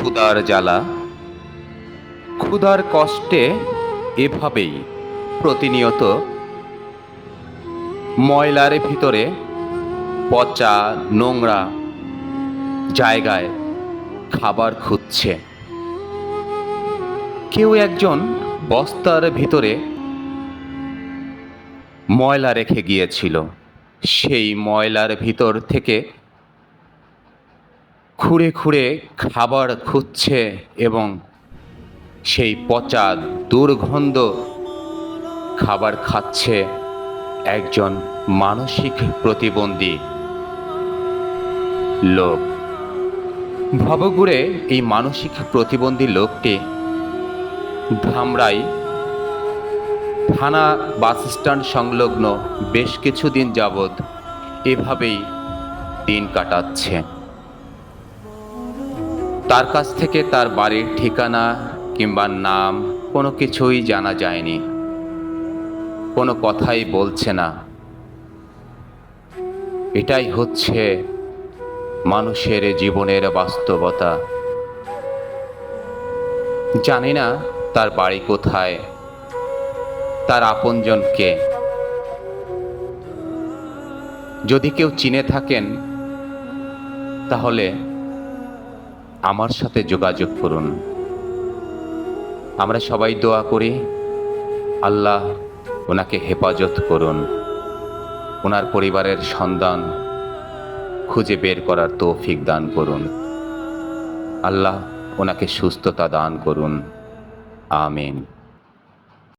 ক্ষুধার জ্বালা, ক্ষুধার কষ্টে এভাবেই প্রতিনিয়ত ময়লার ভিতরে পচা নোংরা জায়গায় খাবার খুঁজছে। কেউ একজন বস্তার ভিতরে ময়লা রেখে গিয়েছিল। সেই ময়লার ভিতর থেকে খুঁড়ে খুঁড়ে খাবার খুঁজছে এবং সেই পচা দুর্গন্ধ খাবার খাচ্ছে একজন মানসিক প্রতিবন্ধী লোক। ভবঘুরে এই মানসিক প্রতিবন্ধী লোকটি ধামরাই থানা বাস স্ট্যান্ড সংলগ্ন বেশ কিছুদিন যাবৎ এভাবেই দিন কাটাচ্ছে। তার কাছ থেকে তার বাড়ির ঠিকানা কিংবা নাম কোনো কিছুই জানা যায়নি, কোনো কথাই বলছে না। এটাই হচ্ছে মানুষের জীবনের বাস্তবতা। জানি না তার বাড়ি কোথায়, তার আপনজন কে। যদি কেউ চিনে থাকেন তাহলে আমার সাথে যোগাযোগ করুন। আমরা সবাই দোয়া করি আল্লাহ ওনাকে হেফাজত করুন, ওনার পরিবারের সন্ধান খুঁজে বের করার তৌফিক দান করুন। আল্লাহ ওনাকে সুস্থতা দান করুন। আমিন।